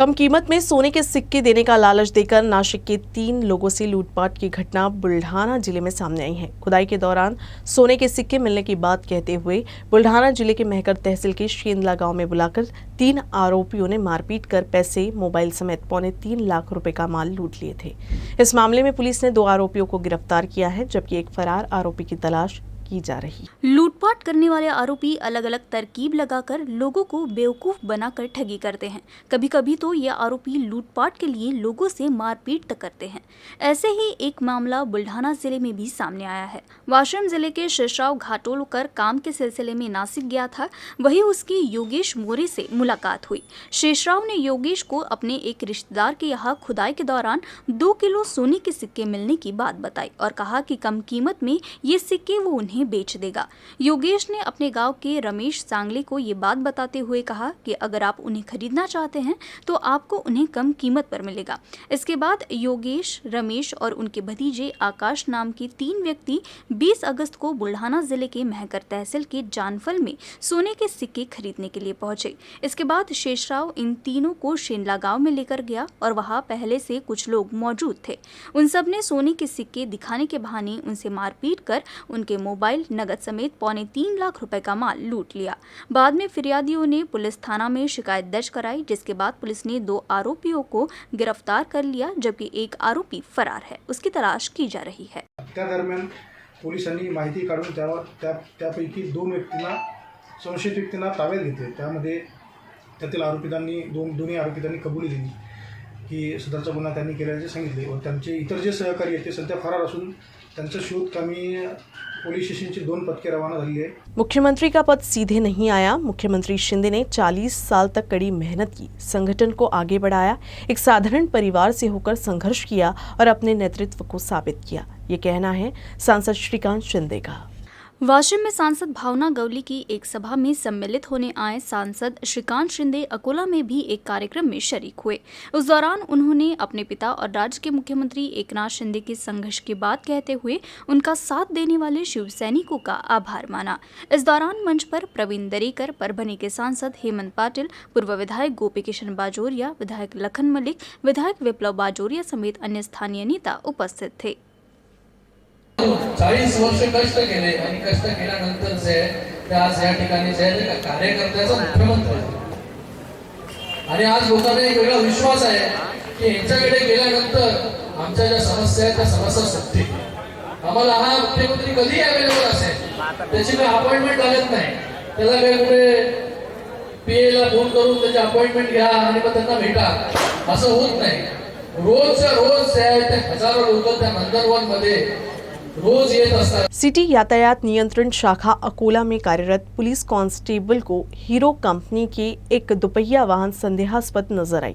कम कीमत में सोने के सिक्के देने का लालच देकर नासिक के 3 लोगों से लूटपाट की घटना बुल्ढाना जिले में सामने आई है। खुदाई के दौरान सोने के सिक्के मिलने की बात कहते हुए बुल्ढाना जिले के महकर तहसील के शेंदला गांव में बुलाकर 3 आरोपियों ने मारपीट कर पैसे, मोबाइल समेत 3.25 लाख रुपए का माल लूट लिए थे। इस मामले में पुलिस ने 2 आरोपियों को गिरफ्तार किया है, जबकि एक फरार आरोपी की तलाश की जा रही। लूटपाट करने वाले आरोपी अलग अलग तरकीब लगाकर लोगों को बेवकूफ बनाकर ठगी करते हैं। कभी कभी तो ये आरोपी लूटपाट के लिए लोगों से मारपीट तक करते हैं। ऐसे ही एक मामला बुल्ढाना जिले में भी सामने आया है। वाशिम जिले के शेषराव घाटोलकर काम के सिलसिले में नासिक गया था। वहीं उसकी योगेश मोरे से मुलाकात हुई। शेषराव ने योगेश को अपने एक रिश्तेदार के यहाँ खुदाई के दौरान 2 किलो सोने के सिक्के मिलने की बात बताई और कहा कि कम कीमत में ये सिक्के वो उन्हें बेच देगा। योगेश ने अपने गांव के रमेश सांगले को ये बात बताते हुए कहा कि अगर आप उन्हें खरीदना चाहते हैं तो आपको उन्हें कम कीमत पर मिलेगा। इसके बाद योगेश, रमेश और उनके भतीजे आकाश नाम के 3 व्यक्ति 20 अगस्त को बुल्ढाना जिले के महकर तहसील के जानफल में सोने के सिक्के खरीदने के लिए पहुंचे। इसके बाद शेषराव इन तीनों को शेंदला गांव में लेकर गया और वहां पहले से कुछ लोग मौजूद थे। उन सब ने सोने के सिक्के दिखाने के बहाने उनसे मारपीट कर उनके मोबाइल, नगद समेत 3.25 लाख रुपए का माल लूट लिया। बाद में फिरियादियों ने पुलिस थाना में शिकायत दर्ज कराई, जिसके बाद पुलिस ने 2 आरोपियों को गिरफ्तार कर लिया, जबकि एक आरोपी फरार है। उसकी तलाश की जा रही है। त्या दरम्यान पोलिसांनी माहिती काढून त्यापैकी 2 व्यक्तींना, संशयित व्यक्तींना ताब्यात घेतले। त्यामध्ये त्यातील आरोपितांनी दोन्ही आरोपितांनी कबुली दिली की सदरचा गुन्हा त्यांनी केल्याचे सांगितले व त्यांचे इतर जे सहकारी आहेत ते सध्या फरार असून त्यांचा शोध कमी पुलिस स्टेशनची 2 पथके रवाना झाली है। मुख्यमंत्री का पद सीधे नहीं आया। मुख्यमंत्री शिंदे ने 40 साल तक कड़ी मेहनत की, संगठन को आगे बढ़ाया, एक साधारण परिवार से होकर संघर्ष किया और अपने नेतृत्व को साबित किया। ये कहना है सांसद श्रीकांत शिंदे का। वाशिम में सांसद भावना गवली की एक सभा में सम्मिलित होने आए सांसद श्रीकांत शिंदे अकोला में भी एक कार्यक्रम में शरीक हुए। उस दौरान उन्होंने अपने पिता और राज्य के मुख्यमंत्री एकनाथ शिंदे के संघर्ष की बात कहते हुए उनका साथ देने वाले शिव सैनिकों का आभार माना। इस दौरान मंच पर प्रवीण दरेकर, परभनी के सांसद हेमंत पाटिल, पूर्व विधायक गोपी किशन बाजोरिया, विधायक लखन मलिक, विधायक विप्लव बाजोरिया समेत अन्य स्थानीय नेता उपस्थित थे। 40 वर्ष कष्ट केले आणि कष्ट केल्यानंतर जे आज या ठिकाणी जे कार्यकर्त्याचा मुख्यमंत्री आणि आज लोकांना एक वेगळा विश्वास आहे की यांच्याकडे गेल्यानंतर आमच्या ज्या समस्या आहेत त्या समस्या सुटतील। आम्हाला हा मुख्यमंत्री कधी अवेलेबल असेल त्याची काही अपॉइंटमेंट लागत नाही। त्याला काही कुठे पीएला फोन करून त्याची अपॉइंटमेंट घ्या आणि मग त्यांना भेटा असं होत नाही। रोजच्या रोज त्या हजारो लोक त्या नंदनवन मध्ये रोज येत असतात। सिटी यातायात नियंत्रण शाखा अकोला में कार्यरत पुलिस कांस्टेबल को हीरो कंपनी की एक दुपहिया वाहन संदेहास्पद नजर आई।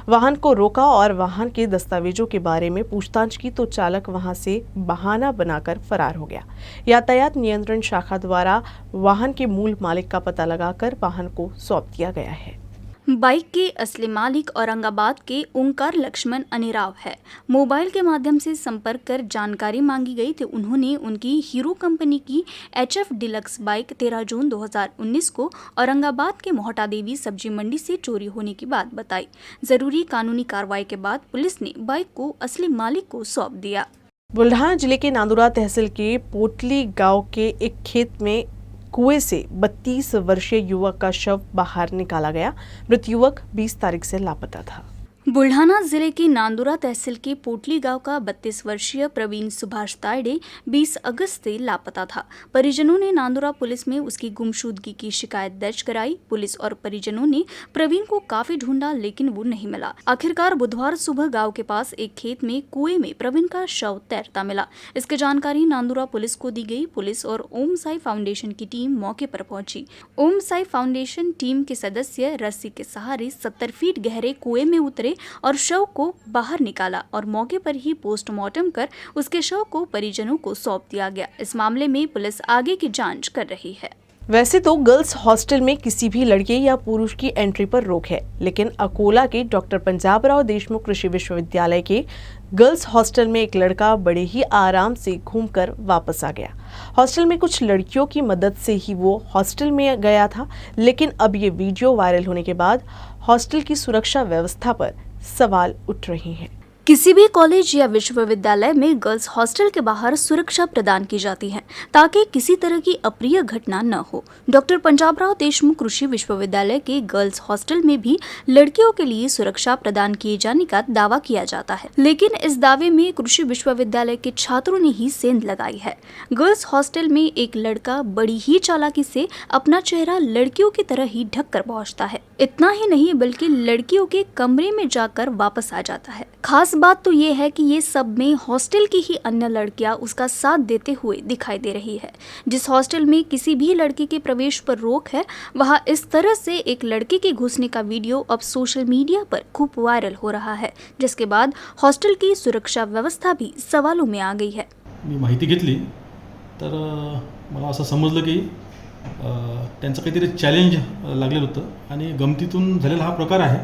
वाहन को रोका और वाहन के दस्तावेजों के बारे में पूछताछ की तो चालक वहां से बहाना बनाकर फरार हो गया। यातायात नियंत्रण शाखा द्वारा वाहन के मूल मालिक का पता लगाकर वाहन को सौंप दिया गया है। बाइक के असली मालिक औरंगाबाद के ओंकार लक्ष्मण अनिराव है। मोबाइल के माध्यम से संपर्क कर जानकारी मांगी गई तो उन्होंने उनकी हीरो कंपनी की HF डिलक्स बाइक 13 जून 2019 को औरंगाबाद के मोहटा देवी सब्जी मंडी से चोरी होने की बात बताई। जरूरी कानूनी कार्रवाई के बाद पुलिस ने बाइक को असली मालिक को सौंप दिया। बुल्ढाना जिले के नांदुरा तहसील के पोटली गांव के एक खेत में कुएं से 32 वर्षीय युवक का शव बाहर निकाला गया। मृत युवक 20 तारीख से लापता था। बुल्ढाना जिले के नांदुरा तहसील के पोटली गांव का 32 वर्षीय प्रवीण सुभाष तायडे 20 अगस्त से लापता था। परिजनों ने नांदुरा पुलिस में उसकी गुमशुदगी की शिकायत दर्ज कराई। पुलिस और परिजनों ने प्रवीण को काफी ढूंढा लेकिन वो नहीं मिला। आखिरकार बुधवार सुबह गांव के पास एक खेत में कुएं में प्रवीण का शव तैरता मिला। इसकी जानकारी नांदुरा पुलिस को दी गई। पुलिस और ओम साई फाउंडेशन की टीम मौके पर पहुंची। ओम साई फाउंडेशन टीम के सदस्य रस्सी के सहारे 70 फीट गहरे कुएं में उतरे और शव को बाहर निकाला और मौके पर ही पोस्टमार्टम कर उसके शव को परिजनों को सौंप दिया गया। इस मामले में पुलिस आगे की जांच कर रही है। वैसे तो गर्ल्स हॉस्टल में किसी भी लड़के या पुरुष की एंट्री पर रोक है, लेकिन अकोला के डॉक्टर पंजाबराव देशमुख कृषि विश्वविद्यालय के गर्ल्स हॉस्टल में एक लड़का बड़े ही आराम से घूमकर वापस आ गया। हॉस्टल में कुछ लड़कियों की मदद से ही वो हॉस्टल में गया था, लेकिन अब ये वीडियो वायरल होने के बाद हॉस्टल की सुरक्षा व्यवस्था पर सवाल उठ रहे हैं। किसी भी कॉलेज या विश्वविद्यालय में गर्ल्स हॉस्टल के बाहर सुरक्षा प्रदान की जाती है ताकि किसी तरह की अप्रिय घटना न हो। डॉक्टर पंजाबराव देशमुख कृषि विश्वविद्यालय के गर्ल्स हॉस्टल में भी लड़कियों के लिए सुरक्षा प्रदान किए जाने का दावा किया जाता है, लेकिन इस दावे में कृषि विश्वविद्यालय के छात्रों ने ही सेंध लगाई है। गर्ल्स हॉस्टल में एक लड़का बड़ी ही चालाकी से अपना चेहरा लड़कियों की तरह ही ढक कर पहुँचता है। इतना ही नहीं बल्कि लड़कियों के कमरे में जाकर वापस आ जाता है। खास बात तो ये है कि ये सब में हॉस्टल की ही अन्य लड़कियां उसका साथ देते हुए दिखाई दे रही है। जिस हॉस्टल में किसी भी लड़की के प्रवेश पर रोक है, वहां इस तरह से एक लड़के के घुसने का वीडियो अब सोशल मीडिया पर खूब वायरल हो रहा है, जिसके बाद हॉस्टल की सुरक्षा व्यवस्था भी सवालों में आ गई है। मी माहिती घेतली तर मला असं समजलं की त्यांचं काहीतरी चॅलेंज लागलेलं होतं आणि गमतीतून झालेला हा प्रकार आहे।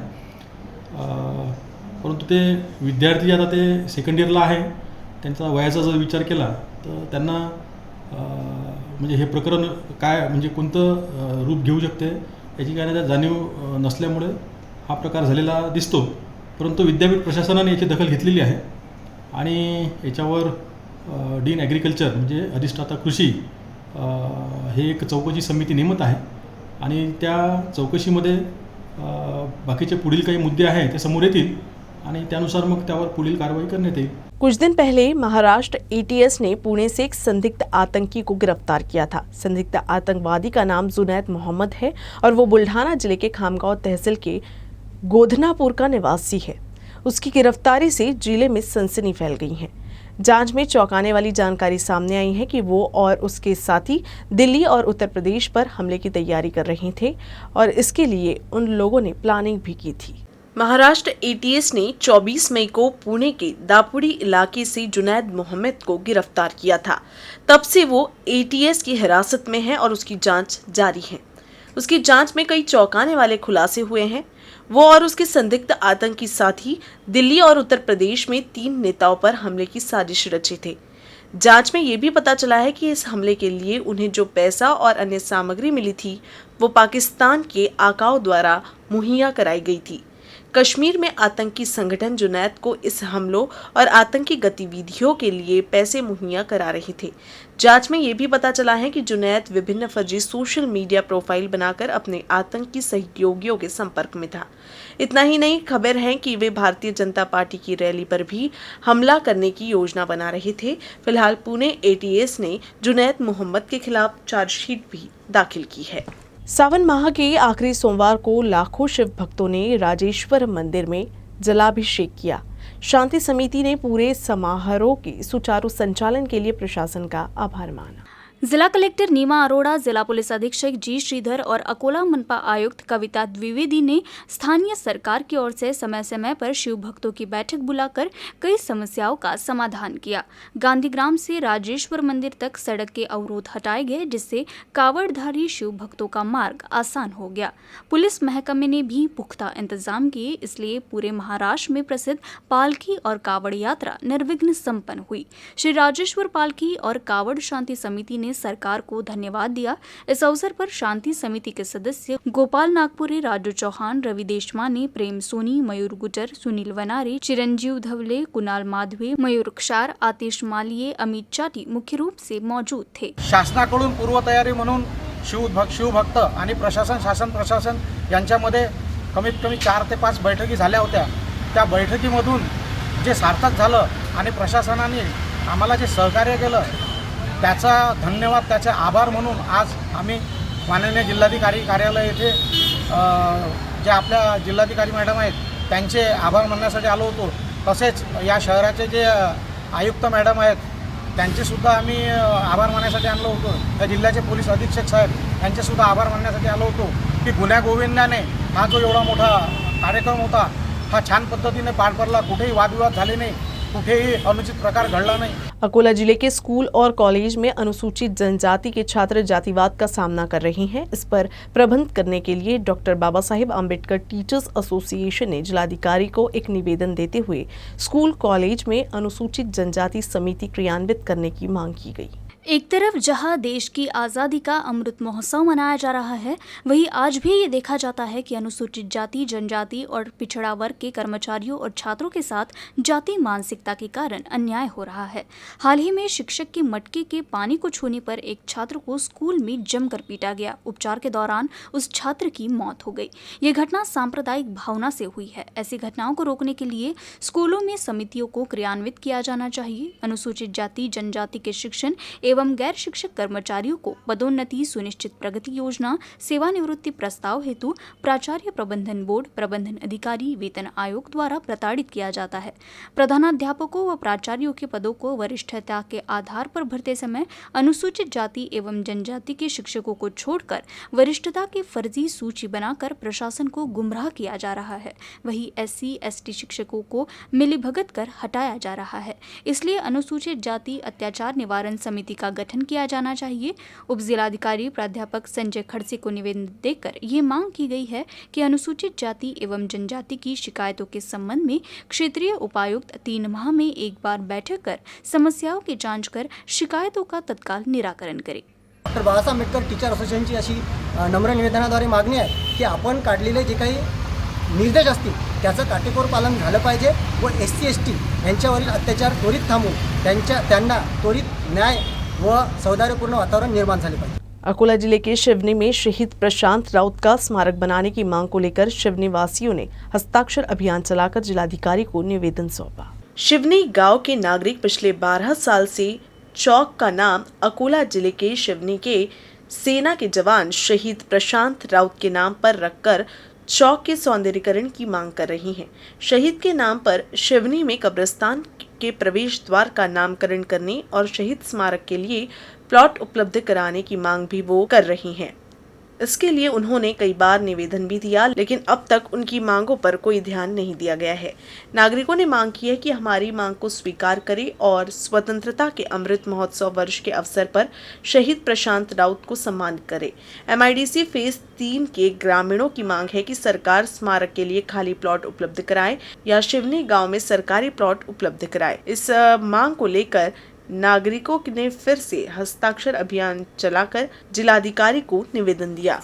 परंतु ते विद्यार्थी आता ते सेकंड इयरला आहे, त्यांचा वयाचा जर विचार केला तर त्यांना म्हणजे हे प्रकरण काय म्हणजे कोणतं रूप घेऊ शकते याची काय नाही जाणीव नसल्यामुळे हा प्रकार झालेला दिसतो। परंतु विद्यापीठ प्रशासनाने याची दखल घेतलेली आहे आणि याच्यावर डीन ॲग्रिकल्चर म्हणजे अधिष्ठाता कृषी हे एक चौकशी समिती नेमत आहे आणि त्या चौकशीमध्ये बाकीचे पुढील काही मुद्दे आहेत ते समोर येतील आणि त्यानुसार मग त्यावर पुढील कारवाई करण्यात येईल। कुछ दिन पहले महाराष्ट्र ATS ने पुणे से एक संदिग्ध आतंकी को गिरफ्तार किया था। संदिग्ध आतंकवादी का नाम जुनैद मोहम्मद है और वो बुल्ढाना जिले के खामगांव तहसील के गोधनापुर का निवासी है। उसकी गिरफ्तारी से जिले में सनसनी फैल गई है। जांच में चौंकाने वाली जानकारी सामने आई है कि वो और उसके साथी दिल्ली और उत्तर प्रदेश पर हमले की तैयारी कर रहे थे और इसके लिए उन लोगों ने प्लानिंग भी की थी। महाराष्ट्र ATS ने 24 मई को पुणे के दापुड़ी इलाके से जुनैद मोहम्मद को गिरफ्तार किया था। तब से वो ATS की हिरासत में है और उसकी जांच जारी है। उसकी जांच में कई चौंकाने वाले खुलासे हुए हैं। वो और उसके संदिग्ध आतंकी साथी दिल्ली और उत्तर प्रदेश में 3 नेताओं पर हमले की साजिश रचे थे। जांच में ये भी पता चला है कि इस हमले के लिए उन्हें जो पैसा और अन्य सामग्री मिली थी वो पाकिस्तान के आकाओं द्वारा मुहैया कराई गई थी। कश्मीर में आतंकी संगठन जुनैद को इस हमलों और आतंकी गतिविधियों के लिए पैसे मुहैया करा रहे थे। जांच में ये भी पता चला है कि जुनैद विभिन्न फर्जी सोशल मीडिया प्रोफाइल बनाकर अपने आतंकी सहयोगियों के संपर्क में था। इतना ही नहीं, खबर है कि वे भारतीय जनता पार्टी की रैली पर भी हमला करने की योजना बना रहे थे। फिलहाल पुणे ATS ने जुनैद मोहम्मद के खिलाफ चार्जशीट भी दाखिल की है। सावन माह के आखिरी सोमवार को लाखों शिव भक्तों ने राजेश्वर मंदिर में जलाभिषेक किया। शांति समिति ने पूरे समारोह के सुचारू संचालन के लिए प्रशासन का आभार माना। जिला कलेक्टर नीमा अरोड़ा, जिला पुलिस अधीक्षक जी श्रीधर और अकोला मनपा आयुक्त कविता द्विवेदी ने स्थानीय सरकार की ओर से समय समय पर शिव भक्तों की बैठक बुलाकर कई समस्याओं का समाधान किया। गांधीग्राम से राजेश्वर मंदिर तक सड़क के अवरोध हटाए गए, जिससे कावड़धारी शिव भक्तों का मार्ग आसान हो गया। पुलिस महकमे ने भी पुख्ता इंतजाम किए, इसलिए पूरे महाराष्ट्र में प्रसिद्ध पालकी और कावड़ यात्रा निर्विघ्न संपन्न हुई। श्री राजेश्वर पालकी और कावड़ शांति समिति ने सरकार को धन्यवाद दिया। इस अवसर पर शांति समिति के सदस्य गोपाल नागपुरे, राजू चौहान, रवि देशमाने, प्रेम सोनी, मयूर गुजर, सुनील वनारे, चिरंजीव धवले, कुणाल माधवे, मयूर क्षार, आतिश मालिये, अमित चाटी मुख्य रूप से मौजूद थे। शासनाकडून पूर्वतयारी म्हणून शिवभक्त आणि शासन प्रशासन यांच्यामध्ये कमीत कमी 4 ते 5 बैठकी झाल्या होत्या। त्या बैठकीमधून जे सार्थक झालं आणि प्रशासनाने आम्हाला जे सहकार्य केलं त्याचा धन्यवाद, त्याचे आभार म्हणून आज आम्ही माननीय जिल्हाधिकारी कार्यालय येथे जे आपल्या जिल्हाधिकारी मॅडम आहेत त्यांचे आभार मानण्यासाठी आलो होतो। तसेच या शहराचे जे आयुक्त मॅडम आहेत त्यांचेसुद्धा आम्ही आभार मानण्यासाठी आणलो होतो। त्या जिल्ह्याचे पोलीस अधीक्षक साहेब यांचेसुद्धा आभार मानण्यासाठी आलो होतो की गुण्यागोविंदाने हा जो एवढा मोठा कार्यक्रम होता हा छान पद्धतीने पार पडला। कुठेही वादविवाद झाले नहीं, कुठेही अनुचित प्रकार घडला नहीं। अकोला जिले के स्कूल और कॉलेज में अनुसूचित जनजाति के छात्र जातिवाद का सामना कर रहे हैं। इस पर प्रबंध करने के लिए doctor Baba Saheb Ambedkar teachers association ने जिलाधिकारी को एक निवेदन देते हुए स्कूल कॉलेज में अनुसूचित जनजाति समिति क्रियान्वित करने की मांग की गई। एक तरफ जहां देश की आज़ादी का अमृत महोत्सव मनाया जा रहा है, वहीं आज भी ये देखा जाता है कि अनुसूचित जाति, जनजाति और पिछड़ा वर्ग के कर्मचारियों और छात्रों के साथ जाति मानसिकता के कारण अन्याय हो रहा है। हाल ही में शिक्षक के मटके के पानी को छूने पर एक छात्र को स्कूल में जमकर पीटा गया। उपचार के दौरान उस छात्र की मौत हो गई। ये घटना सांप्रदायिक भावना से हुई है। ऐसी घटनाओं को रोकने के लिए स्कूलों में समितियों को क्रियान्वित किया जाना चाहिए। अनुसूचित जाति, जनजाति के शिक्षण एवं गैर शिक्षक कर्मचारियों को पदोन्नति, सुनिश्चित प्रगति योजना, सेवानिवृत्ति प्रस्ताव हेतु प्राचार्य प्रबंधन बोर्ड, प्रबंधन अधिकारी, वेतन आयोग द्वारा प्रताड़ित किया जाता है। प्रधानाध्यापकों व प्राचार्यों के पदों को वरिष्ठता के आधार पर भरते समय अनुसूचित जाति एवं जनजाति के शिक्षकों को छोड़कर वरिष्ठता की फर्जी सूची बनाकर प्रशासन को गुमराह किया जा रहा है। वहीं SC, ST शिक्षकों को मिलीभगत कर हटाया जा रहा है। इसलिए अनुसूचित जाति अत्याचार निवारण समिति का गठन किया जाना चाहिए। उप जिलाधिकारी प्राध्यापक संजय खड़से को निवेदन देकर ये मांग की गई है कि अनुसूचित जाति एवं जनजाति की शिकायतों के संबंध में क्षेत्रीय उपायुक्त 3 माह में एक बार बैठक कर समस्याओं की जांच कर शिकायतों का तत्काल निराकरण करे। डॉक्टर बाबासाहेब आंबेडकर टीचर असोसिएशनची अशी नम्र निवेदनाद्वारे मागणी आहे की आपण काढलेले जे काही निर्देश असतील त्याचं काटेकोर पालन झालं पाहिजे व SC, ST यांच्यावरील अत्याचार त्वरित थांबवून त्यांना त्वरित न्याय व सौहार्दपूर्ण वातावरण निर्माण झाले पाहिजे। अकोला जिले के शिवनी में शहीद प्रशांत राउत का स्मारक बनाने की मांग को लेकर शिवनी वासियों ने हस्ताक्षर अभियान चलाकर जिलाधिकारी को निवेदन सौंपा। शिवनी गांव के नागरिक पिछले 12 साल से चौक का नाम अकोला जिले के शिवनी के सेना के जवान शहीद प्रशांत राउत के नाम पर रखकर चौक के सौंदर्यीकरण की मांग कर रही हैं। शहीद के नाम पर शिवनी में कब्रिस्तान के प्रवेश द्वार का नामकरण करने और शहीद स्मारक के लिए प्लॉट उपलब्ध कराने की मांग भी वो कर रही हैं। इसके लिए उन्होंने कई बार निवेदन भी दिया, लेकिन अब तक उनकी मांगों पर कोई ध्यान नहीं दिया गया है। नागरिकों ने मांग की है कि हमारी मांग को स्वीकार करें और स्वतंत्रता के अमृत महोत्सव वर्ष के अवसर पर शहीद प्रशांत राउत को सम्मानित करे। MIDC फेज 3 के ग्रामीणों की मांग है कि सरकार स्मारक के लिए खाली प्लॉट उपलब्ध कराए या शिवनी गाँव में सरकारी प्लॉट उपलब्ध कराए। इस मांग को लेकर नागरिकों ने फिर से हस्ताक्षर अभियान चलाकर जिलाधिकारी को निवेदन दिया।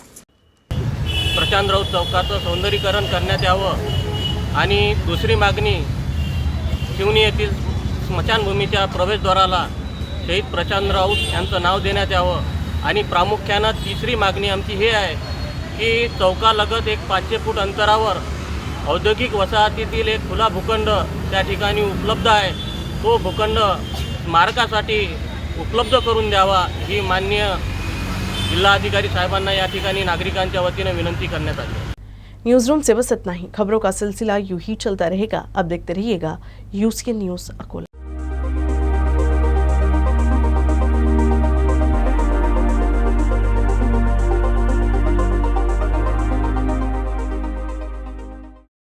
प्रशांत राऊत चौकाचं सौंदर्यीकरण करण्यात यावं आणि दुसरी मागणी शिवनी येथील स्मशानभूमीच्या प्रवेशद्वाराला शहीद प्रशांत राऊत यांचं नाव देण्यात यावं आणि प्रामुख्यानं तिसरी मागणी आमची हे आहे की चौकालगत एक 500 फूट अंतरावर औद्योगिक वसाहतीतील एक खुला भूखंड त्या ठिकाणी उपलब्ध आहे। तो भूखंड स्मारकासाठी उपलब्ध करून द्यावा ही माननीय जिल्हाधिकारी साहेबांना या ठिकाणी नागरिकांच्या वतीने विनंती करण्यात आली। न्यूज रूम से बस इतना ही। खबरों का सिलसिला यूं ही चलता रहेगा। अब देखते रहिएगा UCN न्यूज अकोला।